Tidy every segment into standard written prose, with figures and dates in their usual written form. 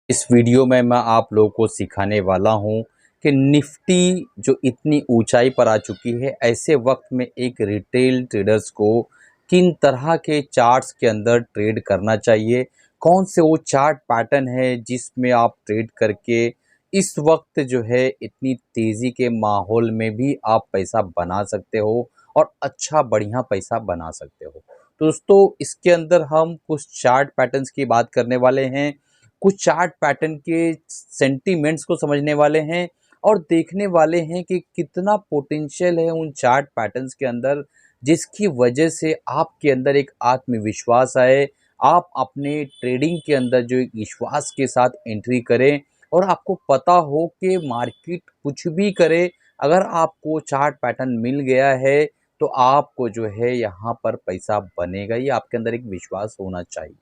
इस वीडियो में मैं आप लोगों को सिखाने वाला हूं कि निफ्टी जो इतनी ऊंचाई पर आ चुकी है, ऐसे वक्त में एक रिटेल ट्रेडर्स को किन तरह के चार्ट्स के अंदर ट्रेड करना चाहिए, कौन से वो चार्ट पैटर्न है जिसमें आप ट्रेड करके इस वक्त जो है इतनी तेज़ी के माहौल में भी आप पैसा बना सकते हो और अच्छा बढ़िया पैसा बना सकते हो। तो दोस्तों, इसके अंदर हम कुछ चार्ट पैटर्न्स की बात करने वाले हैं, कुछ चार्ट पैटर्न के सेंटीमेंट्स को समझने वाले हैं और देखने वाले हैं कि कितना पोटेंशियल है उन चार्ट पैटर्न्स के अंदर, जिसकी वजह से आपके अंदर एक आत्मविश्वास आए, आप अपने ट्रेडिंग के अंदर जो एक विश्वास के साथ एंट्री करें और आपको पता हो कि मार्केट कुछ भी करे, अगर आपको चार्ट पैटर्न मिल गया है तो आपको जो है यहाँ पर पैसा बनेगा। ये आपके अंदर एक विश्वास होना चाहिए।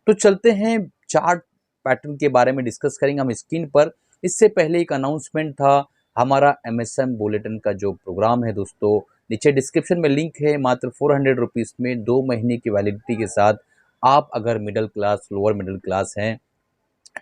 तो चलते हैं, चार्ट पैटर्न के बारे में डिस्कस करेंगे हम स्क्रीन पर। इससे पहले एक अनाउंसमेंट था, हमारा एमएसएम बुलेटिन का जो प्रोग्राम है दोस्तों, नीचे डिस्क्रिप्शन में लिंक है। मात्र 400 रुपीज़ में 2 महीने की वैलिडिटी के साथ आप अगर middle class, lower middle class हैं,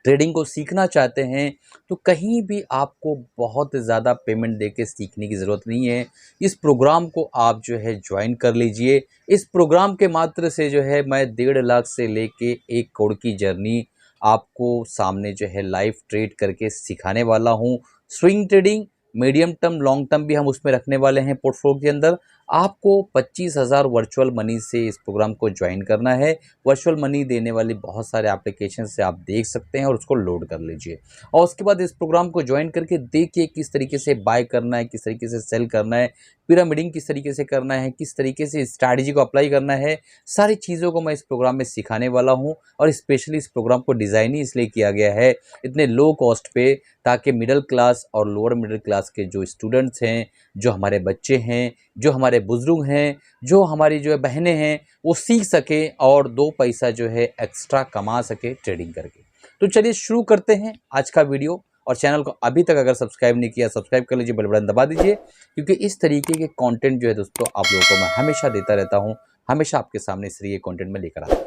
ट्रेडिंग को सीखना चाहते हैं, तो कहीं भी आपको बहुत ज़्यादा पेमेंट देके सीखने की ज़रूरत नहीं है। इस प्रोग्राम को आप जो है ज्वाइन कर लीजिए। इस प्रोग्राम के मात्र से जो है मैं 1.5 लाख से लेके 1 करोड़ की जर्नी आपको सामने जो है लाइव ट्रेड करके सिखाने वाला हूँ। Swing trading, medium term, long term भी हम उसमें रखने वाले हैं पोर्टफोलियो के अंदर। आपको 25,000 वर्चुअल मनी से इस प्रोग्राम को ज्वाइन करना है। वर्चुअल मनी देने वाली बहुत सारे एप्लीकेशन से आप देख सकते हैं और उसको लोड कर लीजिए और उसके बाद इस प्रोग्राम को ज्वाइन करके देखिए किस तरीके से बाय करना है, किस तरीके से सेल करना है, पिरामिडिंग किस तरीके से करना है, किस तरीके से स्ट्रैटेजी को अप्लाई करना है। सारी चीज़ों को मैं इस प्रोग्राम में सिखाने वाला हूँ और स्पेशली इस प्रोग्राम को डिज़ाइन ही इसलिए किया गया है इतने लो कॉस्ट पे, ताकि मिडिल क्लास और लोअर मिडिल क्लास के जो स्टूडेंट्स हैं, जो हमारे बच्चे हैं, जो हमारे बुजुर्ग हैं, जो हमारी जो है बहनें हैं, वो सीख सके और 2 पैसा जो है एक्स्ट्रा कमा सके ट्रेडिंग करके। तो चलिए शुरू करते हैं आज का वीडियो। और चैनल को अभी तक अगर सब्सक्राइब नहीं किया, सब्सक्राइब कर लीजिए, बेल बटन दबा दीजिए, क्योंकि इस तरीके के कंटेंट जो है दोस्तों आप लोगों को मैं हमेशा देता रहता हूं, हमेशा आपके सामने इस तरीके कंटेंट में लेकर आता हूं।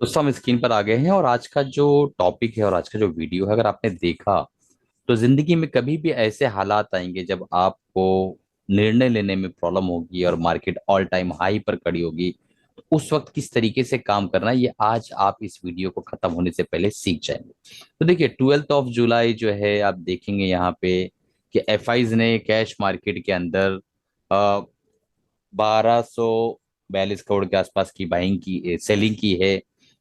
दोस्तों, हम स्क्रीन पर आ गए हैं और आज का जो टॉपिक है और आज का जो वीडियो है, अगर आपने देखा तो जिंदगी में कभी भी ऐसे हालात आएंगे जब आपको निर्णय लेने में प्रॉब्लम होगी और मार्केट ऑल टाइम हाई पर खड़ी होगी, तो उस वक्त किस तरीके से काम करना है, ये आज आप इस वीडियो को खत्म होने से पहले सीख जाएंगे। तो देखिए, 12 जुलाई जो है आप देखेंगे यहाँ पे कि एफआईज ने कैश मार्केट के अंदर 1242 करोड़ के आसपास की बाइंग की, सेलिंग की है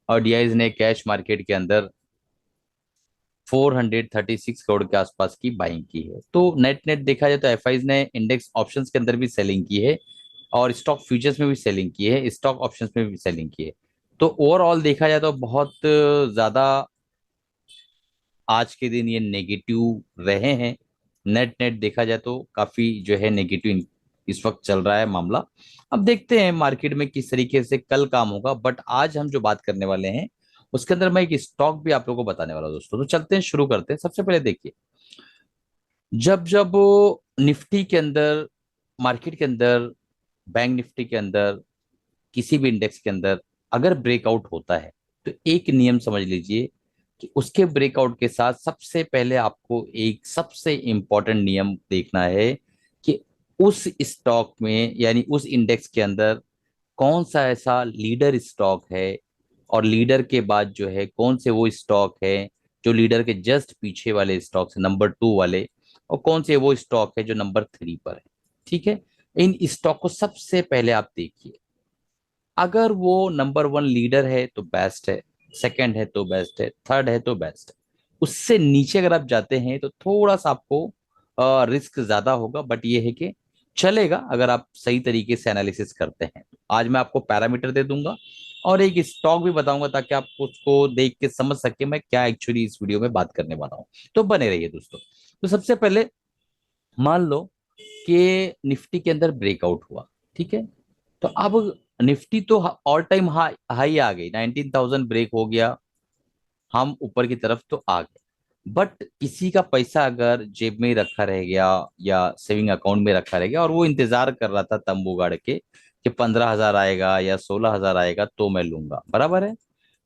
और डीआईज ने कैश मार्केट के अंदर 436 करोड़ के आसपास की बाइंग की है। तो नेट नेट देखा जाए तो एफआईज ने इंडेक्स ऑप्शंस के अंदर भी सेलिंग की है और स्टॉक फ्यूचर्स में भी सेलिंग की है, स्टॉक ऑप्शंस में भी सेलिंग की है। तो ओवरऑल देखा जाए तो बहुत ज्यादा आज के दिन ये नेगेटिव रहे हैं। नेट नेट देखा जाए तो काफी जो है नेगेटिव इस वक्त चल रहा है मामला। अब देखते हैं मार्केट में किस तरीके से कल काम होगा, बट आज हम जो बात करने वाले हैं उसके अंदर मैं एक स्टॉक भी आप लोगों को बताने वाला हूं दोस्तों। तो चलते हैं, शुरू करते हैं। सबसे पहले देखिए, जब जब निफ्टी के अंदर, मार्केट के अंदर, बैंक निफ्टी के अंदर, किसी भी इंडेक्स के अंदर अगर ब्रेकआउट होता है, तो एक नियम समझ लीजिए कि उसके ब्रेकआउट के साथ सबसे पहले आपको एक सबसे इंपॉर्टेंट नियम देखना है कि उस स्टॉक में यानी उस इंडेक्स के अंदर कौन सा ऐसा लीडर स्टॉक है और लीडर के बाद जो है कौन से वो स्टॉक है जो लीडर के जस्ट पीछे वाले स्टॉक से नंबर 2 वाले, और कौन से वो स्टॉक है जो नंबर 3 पर है। ठीक है, इन स्टॉक को सबसे पहले आप देखिए। अगर वो नंबर 1 लीडर है तो बेस्ट है, सेकंड है तो बेस्ट है, थर्ड है तो बेस्ट है। उससे नीचे अगर आप जाते हैं तो थोड़ा सा आपको रिस्क ज्यादा होगा, बट ये है कि चलेगा अगर आप सही तरीके से एनालिसिस करते हैं। आज मैं आपको पैरामीटर दे दूंगा और एक स्टॉक भी बताऊंगा ताकि आप उसको देख के समझ सके मैं क्या एक्चुअली इस वीडियो में बात करने वाला हूं। तो बने रहिए दोस्तों। तो सबसे पहले मान लो कि निफ्टी के अंदर ब्रेकआउट हुआ, ठीक है। तो अब निफ्टी तो ऑल टाइम हाई हाई आ गई, 19,000 ब्रेक हो गया, हम ऊपर की तरफ तो आ गए। बट किसी का पैसा अगर जेब में ही रखा रह गया या सेविंग अकाउंट में रखा रह गया और वो इंतजार कर रहा था तंबू गाड़ के कि 15,000 आएगा या 16,000 आएगा तो मैं लूंगा, बराबर है।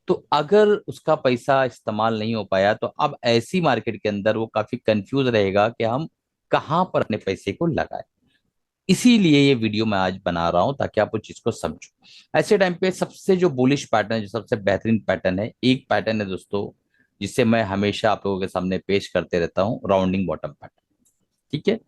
तो अगर उसका पैसा इस्तेमाल नहीं हो पाया तो अब ऐसी मार्केट के अंदर वो काफी कंफ्यूज रहेगा कि हम कहाँ पर अपने पैसे को लगाएं। इसीलिए ये वीडियो मैं आज बना रहा हूं ताकि आप उस चीज को समझो। ऐसे टाइम पे सबसे जो बुलिश पैटर्न है, जो सबसे बेहतरीन पैटर्न है, एक पैटर्न है दोस्तों, जिसे मैं हमेशा आप लोगों के सामने पेश करते रहता हूँ, राउंडिंग बॉटम पैटर्न। ठीक है।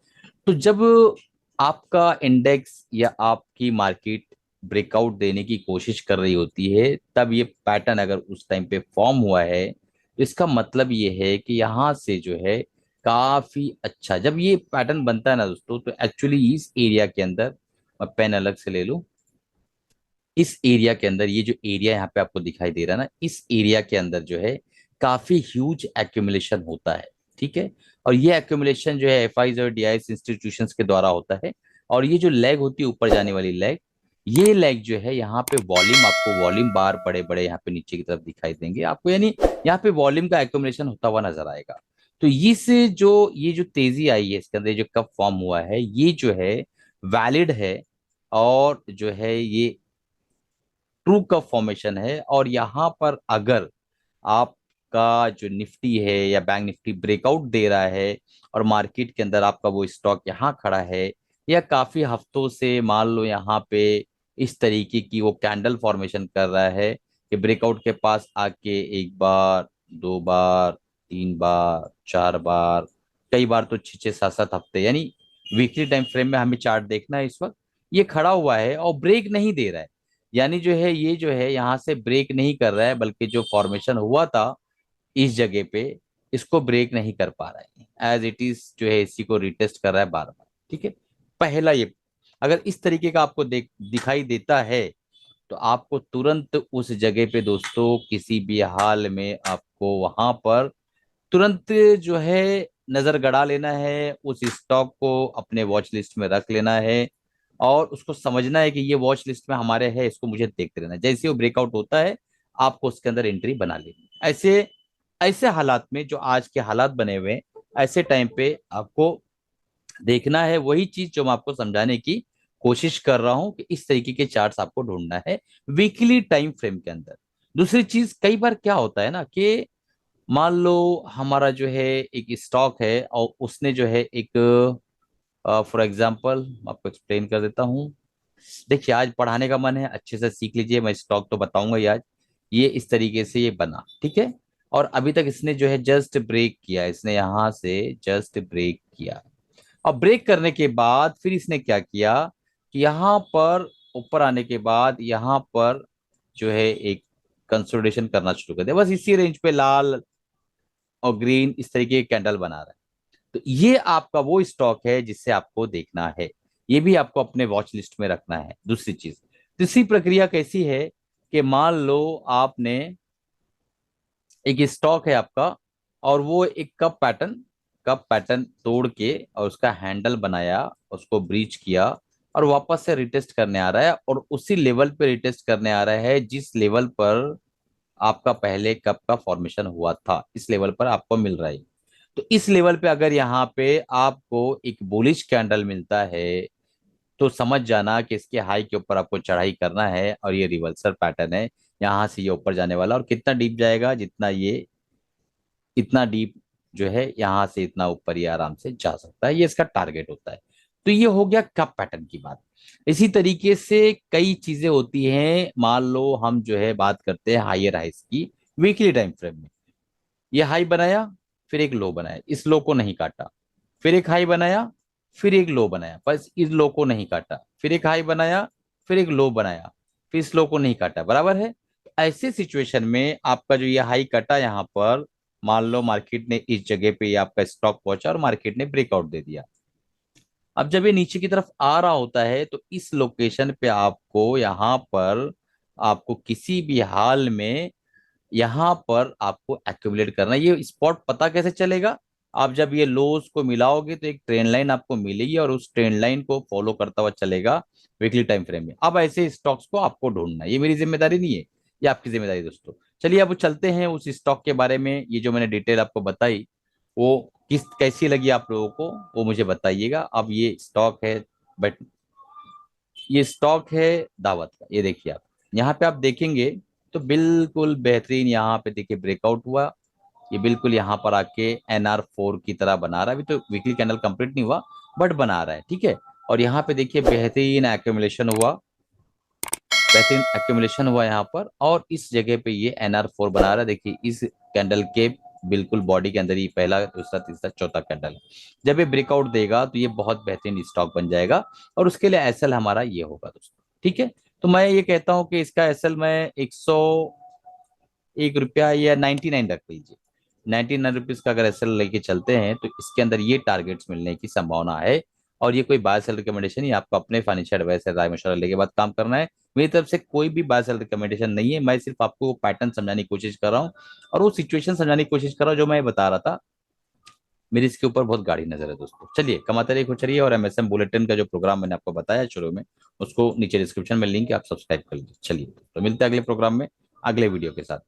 तो जब आपका इंडेक्स या आपकी मार्केट ब्रेकआउट देने की कोशिश कर रही होती है, तब ये पैटर्न अगर उस टाइम पे फॉर्म हुआ है, तो इसका मतलब ये है कि यहां से जो है काफी अच्छा, जब ये पैटर्न बनता है ना दोस्तों, तो एक्चुअली इस एरिया के अंदर, मैं पेन अलग से ले लूं, इस एरिया के अंदर ये जो एरिया यहाँ पे आपको दिखाई दे रहा है ना, इस एरिया के अंदर जो है काफी ह्यूज एक्यूमुलेशन होता है। ठीक है। और ये एक्यूमुलेशन जो है एफआईज और डीआईएस इंस्टीट्यूशंस के द्वारा होता है। और ये जो लेग होती है ऊपर जाने वाली लेग, ये लेग जो है यहाँ पे वॉल्यूम, आपको वॉल्यूम बार बड़े बड़े यहाँ पे नीचे की तरफ दिखाई देंगे आपको, यानी यहाँ पे वॉल्यूम का एक्यूमुलेशन होता हुआ नजर आएगा। तो इस जो ये जो तेजी आई है इसके अंदर, जो कब फॉर्म हुआ है, ये जो है वैलिड है, और जो है ये ट्रू कप फॉर्मेशन है। और यहाँ पर अगर आपका जो निफ्टी है या बैंक निफ्टी ब्रेकआउट दे रहा है और मार्केट के अंदर आपका वो स्टॉक यहाँ खड़ा है, या काफी हफ्तों से मान लो यहाँ पे इस तरीके की वो कैंडल फॉर्मेशन कर रहा है कि ब्रेकआउट के पास आके एक बार, दो बार, तीन बार, चार बार, कई बार तो छह छह सात सात हफ्ते, यानी वीकली टाइम फ्रेम में हमें चार्ट देखना है, इस वक्त ये खड़ा हुआ है और ब्रेक नहीं दे रहा है। यानी जो है ये जो है यहाँ से ब्रेक नहीं कर रहा है, बल्कि जो फॉर्मेशन हुआ था इस जगह पे, इसको ब्रेक नहीं कर पा रहा है, एज इट इज जो है इसी को रिटेस्ट कर रहा है बार बार। ठीक है। पहला ये, अगर इस तरीके का आपको दिखाई देता है, तो आपको तुरंत उस जगह पे दोस्तों किसी भी हाल में आपको वहां पर तुरंत जो है नजर गड़ा लेना है, उस स्टॉक को अपने वॉच लिस्ट में रख लेना है, और उसको समझना है कि ये वॉच लिस्ट में हमारे है, इसको मुझे देखते रहना है। जैसे वो ब्रेकआउट होता है, आपको उसके अंदर एंट्री बना लेनी है। ऐसे ऐसे हालात में, जो आज के हालात बने हुए हैं, ऐसे टाइम पे आपको देखना है वही चीज जो मैं आपको समझाने की कोशिश कर रहा हूं, कि इस तरीके के चार्ट्स आपको ढूंढना है वीकली टाइम फ्रेम के अंदर। दूसरी चीज, कई बार क्या होता है ना कि मान लो हमारा जो है एक स्टॉक है, और उसने जो है एक, फॉर एग्जांपल आपको एक्सप्लेन कर देता हूँ। देखिए, आज पढ़ाने का मन है, अच्छे से सीख लीजिए, मैं स्टॉक तो बताऊंगा ही आज। ये इस तरीके से ये बना, ठीक है। और अभी तक इसने जो है जस्ट ब्रेक किया, इसने यहां से जस्ट ब्रेक किया। और ब्रेक करने के बाद फिर इसने क्या किया कि यहाँ पर ऊपर आने के बाद यहाँ पर जो है एक कंसोलिडेशन करना शुरू कर दिया, बस इसी रेंज पे लाल और ग्रीन इस तरीके के कैंडल बना रहा है। तो ये आपका वो स्टॉक है जिससे आपको देखना है, ये भी आपको अपने वॉच लिस्ट में रखना है। दूसरी चीज, तीसरी प्रक्रिया कैसी है कि मान लो आपने एक स्टॉक है आपका, और वो एक कप पैटर्न तोड़ के और उसका हैंडल बनाया, उसको ब्रीच किया, और वापस से रिटेस्ट करने आ रहा है, और उसी लेवल पे रिटेस्ट करने आ रहा है जिस लेवल पर आपका पहले कप का फॉर्मेशन हुआ था, इस लेवल पर आपको मिल रहा है। तो इस लेवल पे अगर यहाँ पे आपको एक बुलिश कैंडल मिलता है, तो समझ जाना कि इसके हाई के ऊपर आपको चढ़ाई करना है, और ये रिवर्सल पैटर्न है, यहाँ से ये ऊपर जाने वाला, और कितना डीप जाएगा, जितना ये, इतना डीप जो है यहाँ से इतना ऊपर ये आराम से जा सकता है, ये इसका टारगेट होता है। तो ये हो गया कप पैटर्न की बात। इसी तरीके से कई चीजें होती हैं, मान लो हम जो है बात करते हैं हायर हाइस की, वीकली टाइम फ्रेम में। ये हाई बनाया, फिर एक लो बनाया, इस लो को नहीं काटा, फिर एक हाई बनाया, फिर एक लो बनाया, बस इस लो को नहीं काटा, फिर एक हाई बनाया, फिर एक लो बनाया, फिर इस लो को नहीं काटा, बराबर है। ऐसे सिचुएशन में आपका जो ये हाई कटा यहाँ पर, मान लो मार्केट ने इस जगह पे ये आपका स्टॉक पहुंचा और मार्केट ने ब्रेकआउट दे दिया। अब जब ये नीचे की तरफ आ रहा होता है, तो इस लोकेशन पे आपको यहाँ पर, आपको किसी भी हाल में यहां पर आपको एक्यूमुलेट करना है। ये स्पॉट पता कैसे चलेगा, आप जब ये लोज को मिलाओगे तो एक ट्रेंड लाइन आपको मिलेगी, और उस ट्रेंड लाइन को फॉलो करता हुआ चलेगा वीकली टाइम फ्रेम में। अब ऐसे स्टॉक्स को आपको ढूंढना है, ये मेरी जिम्मेदारी नहीं है, ये आपकी जिम्मेदारी दोस्तों। चलिए अब चलते हैं उस स्टॉक के बारे में, ये जो मैंने डिटेल आपको बताई, वो किस कैसी लगी आप लोगों को, वो मुझे बताइएगा। अब ये स्टॉक है, बट ये स्टॉक है दावत का, ये देखिए आप यहाँ पे आप देखेंगे तो बिल्कुल बेहतरीन यहाँ पे देखिए ब्रेकआउट हुआ। ये बिल्कुल यहाँ पर आके NR4 की तरह बना रहा है। अभी तो वीकली कैंडल कंप्लीट नहीं हुआ, बट बना रहा है, ठीक है। और यहाँ पे देखिए बेहतरीन एक्यूमुलेशन हुआ, बेहतरीन एक्यूमुलेशन हुआ यहाँ पर, और इस जगह पे ये NR4 बना रहा है। देखिए इस कैंडल के बिल्कुल बॉडी के अंदर ही पहला, दूसरा, तीसरा, चौथा कैंडल जब ये ब्रेकआउट देगा तो ये बहुत बेहतरीन स्टॉक बन जाएगा, और उसके लिए एसएल हमारा ये होगा दोस्तों, ठीक है। तो मैं ये कहता हूं कि इसका एसएल मैं 101 रुपया या 99 रख लीजिए। 99 रुपीज का अगर एसएल लेके चलते हैं तो इसके अंदर ये टारगेट्स मिलने की संभावना है। और ये कोई बाय सेल रिकमेंडेशन नहीं, आपको अपने फाइनेंशियल एडवाइजर राय मशवरा लेके बाद काम करना है। मेरी तरफ से कोई भी बाय सेल रिकमेंडेशन नहीं है, मैं सिर्फ आपको पैटर्न समझाने की कोशिश कर रहा हूँ, और वो सिचुएशन समझाने की कोशिश कर रहा हूँ जो मैं बता रहा था। मेरी इसके ऊपर बहुत गाढ़ी नजर है दोस्तों। चलिए, कमाते रहिए, खुश रहिए, और एमएसएम बुलेटिन का जो प्रोग्राम मैंने आपको बताया शुरू में, उसको नीचे डिस्क्रिप्शन में लिंक है, आप सब्सक्राइब कर लीजिए। चलिए, तो मिलते हैं अगले प्रोग्राम में, अगले वीडियो के साथ।